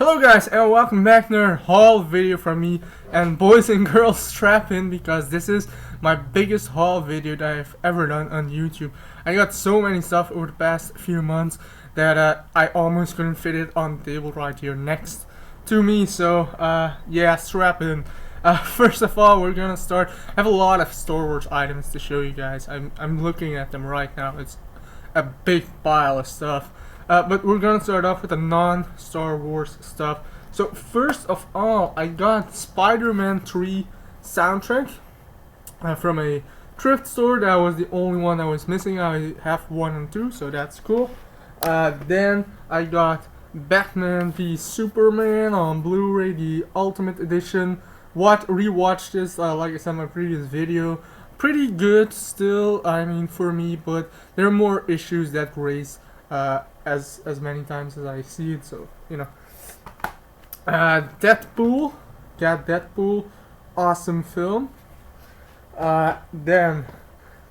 Hello guys and welcome back to another haul video from me, and boys and girls strap in because this is my biggest haul video that I've ever done on YouTube. I got so many stuff over the past few months that I almost couldn't fit it on the table right here next to me, so yeah, strap in. First of all, we're gonna start. I have a lot of Star Wars items to show you guys. I'm looking at them right now. It's a big pile of stuff. But we're gonna start off with the non-Star Wars stuff. So first of all, I got Spider-Man 3 soundtrack from a thrift store. That was the only one I was missing. I have 1 and 2, so that's cool. Then I got Batman v Superman on Blu-ray, the Ultimate Edition. Rewatched this, like I said in my previous video. Pretty good still, I mean, for me, but there are more issues that raise as many times as I see it, so you know. Deadpool, got Deadpool, awesome film. Then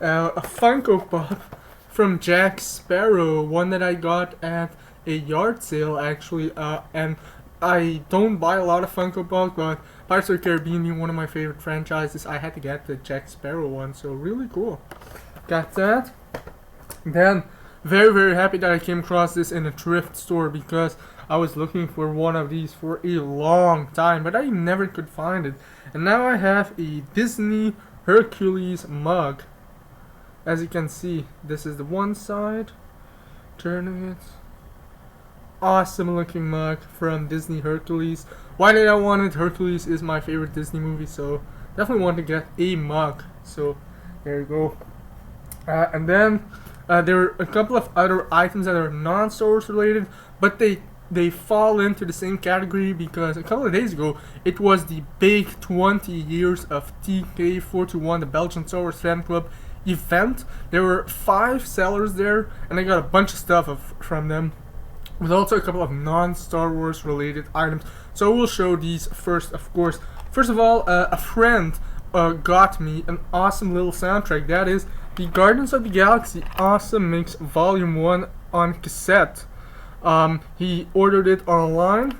a Funko Pop from Jack Sparrow, one that I got at a yard sale actually, and I don't buy a lot of Funko Pops, but Pirates of the Caribbean being one of my favorite franchises, I had to get the Jack Sparrow one, so really cool. Got that. Then very happy that I came across this in a thrift store because I was looking for one of these for a long time, but I never could find it. And now I have a Disney Hercules mug. As you can see, this is the one side. Turning it. Awesome looking mug from Disney Hercules. Why did I want it? Hercules is my favorite Disney movie, so definitely want to get a mug. So there you go. And then there are a couple of other items that are non-Star Wars related, but they fall into the same category because a couple of days ago it was the big 20 years of TK421, the Belgian Starwarsfantommy event. There were 5 sellers there, and I got a bunch of stuff from them, with also a couple of non-Star Wars related items. So we'll show these first, of course. First of all, a friend got me an awesome little soundtrack. That is the Guardians of the Galaxy Awesome Mix Volume 1 on cassette. He ordered it online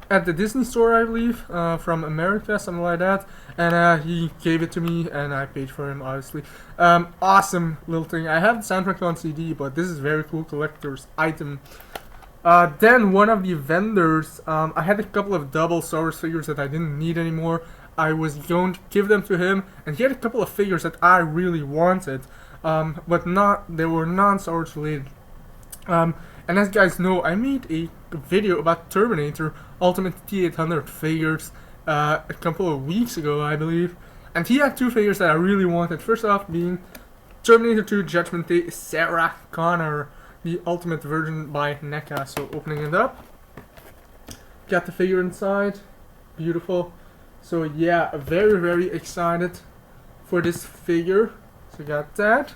at the Disney store, I believe, from America, something like that, and he gave it to me, and I paid for him, obviously. Awesome little thing. I have the soundtrack on CD, but this is a very cool collector's item. Then one of the vendors, I had a couple of double Star Wars figures that I didn't need anymore. I was going to give them to him, and he had a couple of figures that I really wanted, but they were non-Star Wars related. And as you guys know, I made a video about Terminator Ultimate T800 figures a couple of weeks ago, I believe, and he had 2 figures that I really wanted. First off being Terminator 2 Judgment Day Sarah Connor, the Ultimate version by NECA. So opening it up, got the figure inside, beautiful. So yeah, very excited for this figure. So got that.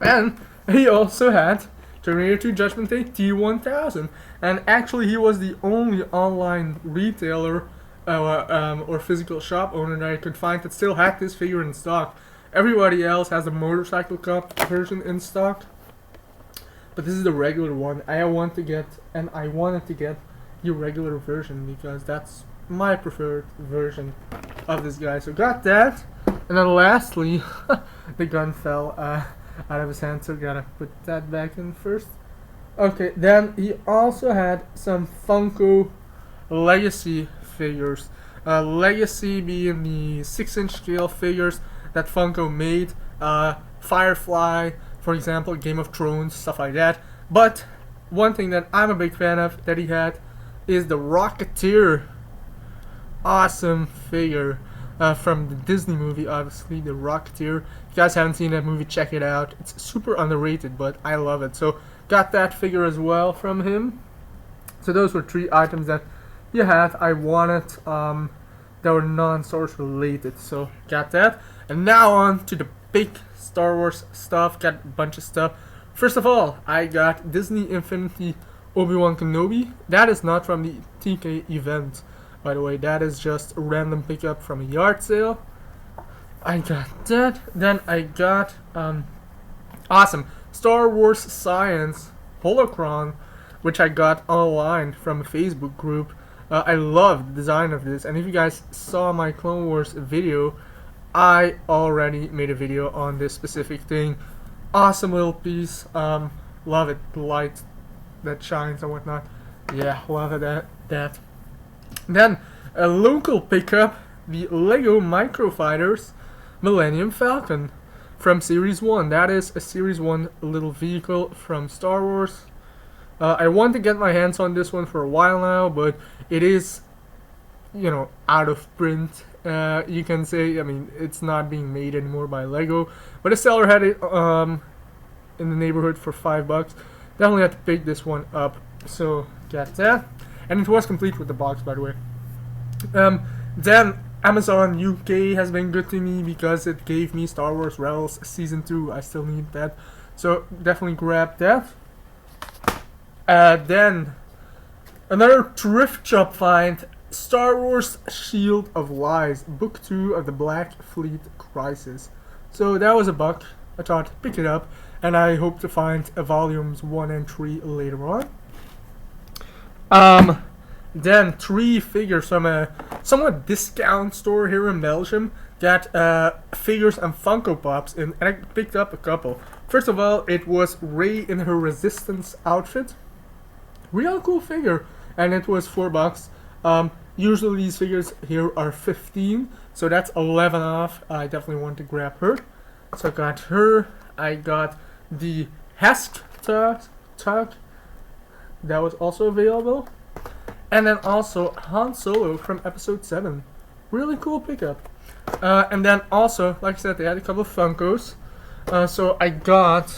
And he also had Terminator 2 Judgment Day T1000. And actually he was the only online retailer or physical shop owner that I could find that still had this figure in stock. Everybody else has a Motorcycle Cup version in stock, but this is the regular one. I wanted to get the regular version because that's my preferred version of this guy. So got that. And then lastly, the gun fell out of his hand, so gotta put that back in first. Okay, then he also had some Funko Legacy figures. Legacy being the 6-inch scale figures that Funko made. Firefly, for example, Game of Thrones, stuff like that. But one thing that I'm a big fan of that he had is the Rocketeer. Awesome figure from the Disney movie, obviously, the Rocketeer. If you guys haven't seen that movie, check it out. It's super underrated, but I love it. So got that figure as well from him. So those were 3 items that you had. I wanted that were non-Star Wars related, so got that. And now on to the big Star Wars stuff. Got a bunch of stuff. First of all, I got Disney Infinity Obi-Wan Kenobi. That is not from the TK event, by the way. That is just a random pickup from a yard sale. I got that. Then I got awesome Star Wars Science Holocron which I got online from a Facebook group. I love the design of this, and if you guys saw my Clone Wars video, I already made a video on this specific thing. Awesome little piece. Love it. The light that shines and whatnot. Yeah, love it. That. Then a local pickup, the Lego Microfighters Millennium Falcon from Series 1. That is a Series 1 little vehicle from Star Wars. I want to get my hands on this one for a while now, but it is, you know, out of print. You can say, I mean, it's not being made anymore by Lego, but a seller had it in the neighborhood for $5. Definitely had to pick this one up, so got that. And it was complete with the box, by the way. Then Amazon UK has been good to me because it gave me Star Wars Rebels Season 2. I still need that, so definitely grab that. Then another thrift shop find, Star Wars Shield of Lies, Book 2 of the Black Fleet Crisis. So that was $1. I thought pick it up, and I hope to find volumes 1 and 3 later on. Then 3 figures from a somewhat discount store here in Belgium. Got figures and Funko Pops in, and I picked up a couple. First of all, it was Rey in her Resistance outfit. Real cool figure, and it was $4. Usually these figures here are 15, so that's 11 off. I definitely want to grab her. So I got her. I got the Hesk tug that was also available. And then also Han Solo from Episode 7. Really cool pickup. And then also, like I said, they had a couple of Funkos. So I got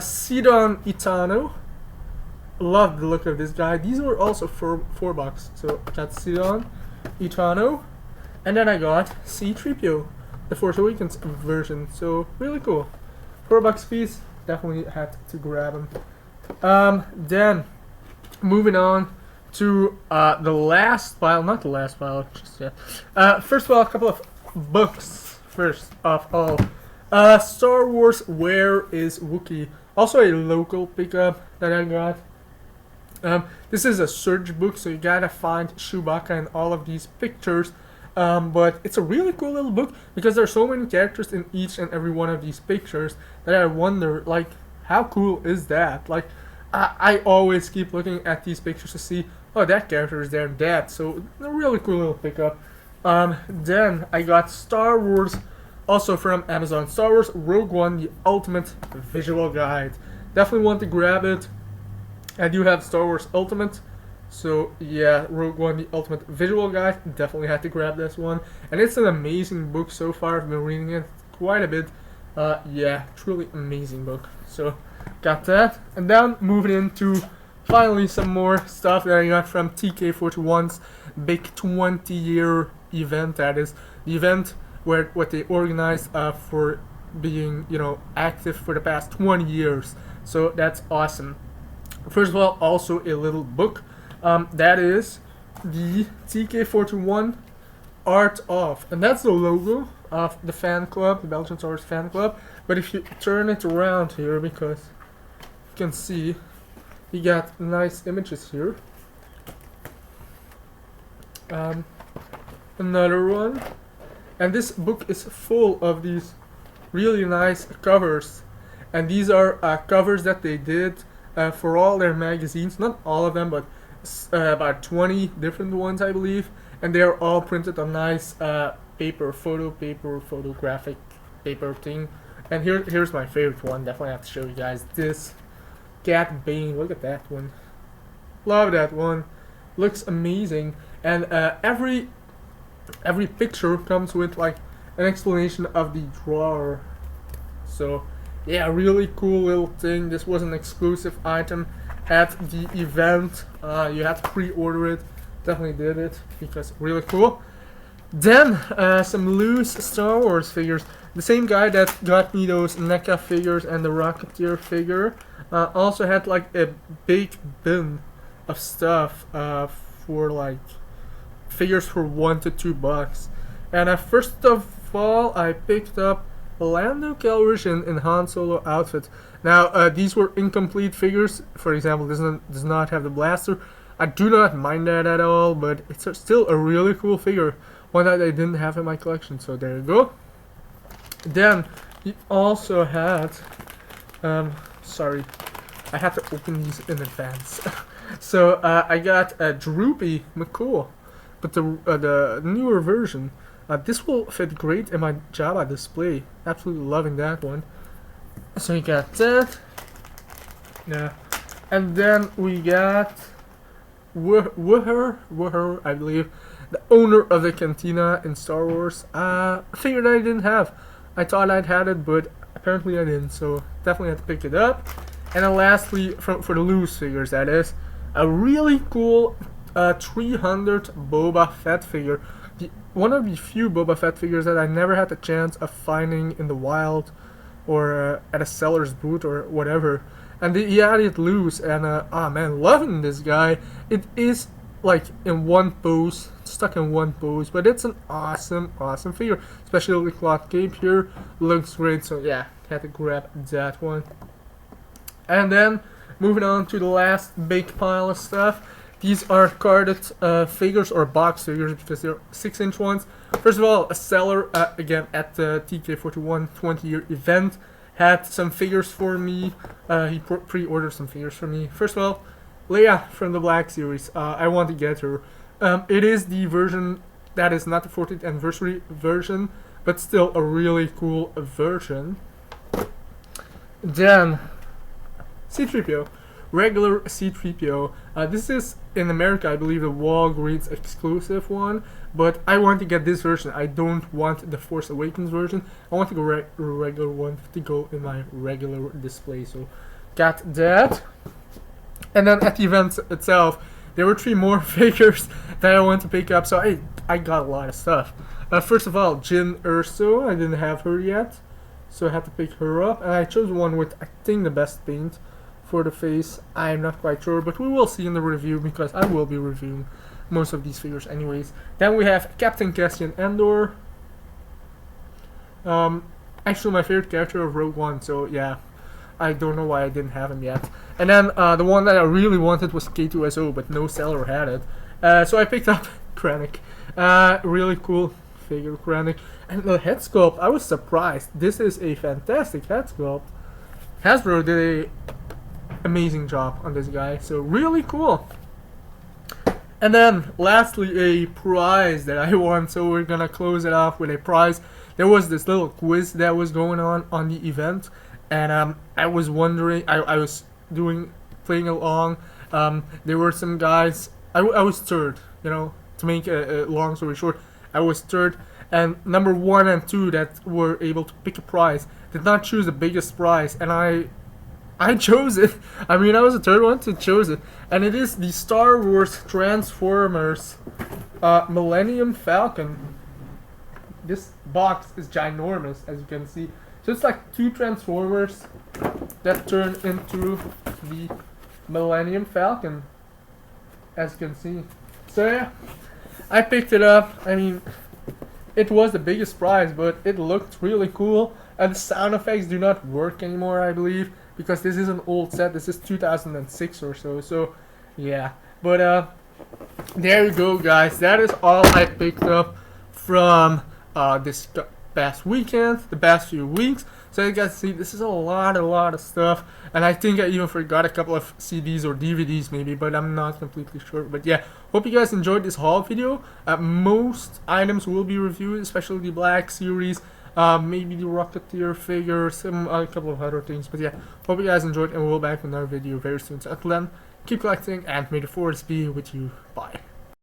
Sidon Itano. Love the look of this guy. These were also $4. So I got Sidon Itano. And then I got C-3PO, the Force Awakens version. So really cool. $4 piece. Definitely had to grab them. Then moving on to the last pile, not the last pile, just yet. First of all, a couple of books. First of all, Star Wars Where is Wookiee? Also a local pickup that I got. This is a search book, so you gotta find Chewbacca and all of these pictures. But it's a really cool little book because there are so many characters in each and every one of these pictures that I wonder, like, how cool is that? Like, I always keep looking at these pictures to see, oh, that character is there and that. So a really cool little pickup. Then I got Star Wars, also from Amazon. Star Wars Rogue One, the Ultimate Visual Guide. Definitely want to grab it. I do have Star Wars Ultimate. So yeah, Rogue One, the Ultimate Visual Guide. Definitely had to grab this one. And it's an amazing book so far. I've been reading it quite a bit. Yeah, truly amazing book. So got that. And then moving into finally some more stuff that I got from TK41's big 20-year event. That is the event where what they organized for being, you know, active for the past 20 years. So that's awesome. First of all, also a little book. That is the TK41 Art Of, and that's the logo of the fan club, the Belgian Star Wars fan club. But if you turn it around here, because you can see you got nice images here. Another one, and this book is full of these really nice covers, and these are covers that they did for all their magazines. Not all of them, but about 20 different ones, I believe, and they are all printed on nice photographic paper thing. And here's my favorite one. Definitely have to show you guys this Cat Bane. Look at that one. Love that one. Looks amazing. And every picture comes with like an explanation of the drawer. So yeah, really cool little thing. This was an exclusive item at the event. You had to pre-order it. Definitely did it because really cool. Then some loose Star Wars figures. The same guy that got me those NECA figures and the Rocketeer figure also had like a big bin of stuff for like figures for $1 to $2. And first of all, I picked up Lando Calrissian in Han Solo outfit. Now, these were incomplete figures. For example, this one does not have the blaster. I do not mind that at all, but it's still a really cool figure. One that I didn't have in my collection, so there you go. Then, we also had... sorry, I had to open these in advance. So, I got a Droopy McCool, but the newer version. This will fit great in my Jabba display. Absolutely loving that one. So you got that. Yeah. And then we got Wooher, I believe, the owner of the cantina in Star Wars. A figure that I didn't have. I thought I'd had it, but apparently I didn't, so definitely had to pick it up. And then lastly, for the loose figures, that is, a really cool 300 Boba Fett figure. One of the few Boba Fett figures that I never had the chance of finding in the wild or at a seller's booth or whatever. And he had it loose, and oh man, loving this guy. It is like in one pose, stuck in one pose, but it's an awesome figure. Especially the cloth cape here, looks great. So yeah, had to grab that one. And then moving on to the last big pile of stuff. These are carded figures or box figures because they're 6-inch ones. First of all, a seller again at the TK41 20-year event had some figures for me. He pre-ordered some figures for me. First of all, Leia from the Black Series. I want to get her. It is the version that is not the 40th anniversary version, but still a really cool version. Then C-3PO. Regular C-3PO. This is in America, I believe, the Walgreens exclusive one, but I want to get this version. I don't want the Force Awakens version. I want to go regular one to go in my regular display. So got that. And then at the event itself, there were 3 more figures that I want to pick up. So I got a lot of stuff. First of all, Jyn Erso. I didn't have her yet, so I had to pick her up. And I chose one with, I think, the best paint for the face. I'm not quite sure, but we will see in the review because I will be reviewing most of these figures anyways. Then we have Captain Cassian Andor. Actually my favorite character of Rogue One, so yeah, I don't know why I didn't have him yet. And then the one that I really wanted was K2SO, but no seller had it. So I picked up Krennic. Really cool figure, Krennic. And the head sculpt, I was surprised. This is a fantastic head sculpt. Hasbro did a amazing job on this guy, so really cool. And then lastly, a prize that I won, so we're gonna close it off with a prize. There was this little quiz that was going on the event, and I was wondering, I was playing along. There were some guys, I was third, you know, to make a long story short, I was third, and number 1 and 2 that were able to pick a prize did not choose the biggest prize, and I chose it. I mean, I was the third one to choose it, and it is the Star Wars Transformers Millennium Falcon. This box is ginormous, as you can see. So it's like 2 Transformers that turn into the Millennium Falcon, as you can see. So yeah, I picked it up. I mean, it was the biggest prize, but it looked really cool. And the sound effects do not work anymore, I believe, because this is an old set. This is 2006 or so. So yeah, but there you go, guys. That is all I picked up from this past weekend, the past few weeks. So you guys see, this is a lot of stuff, and I think I even forgot a couple of CDs or DVDs maybe, but I'm not completely sure. But yeah, hope you guys enjoyed this haul video. Most items will be reviewed, especially the Black Series, maybe the Rocketeer figure, a couple of other things. But yeah, hope you guys enjoyed, and we'll be back with another video very soon. So until then, keep collecting, and may the force be with you. Bye.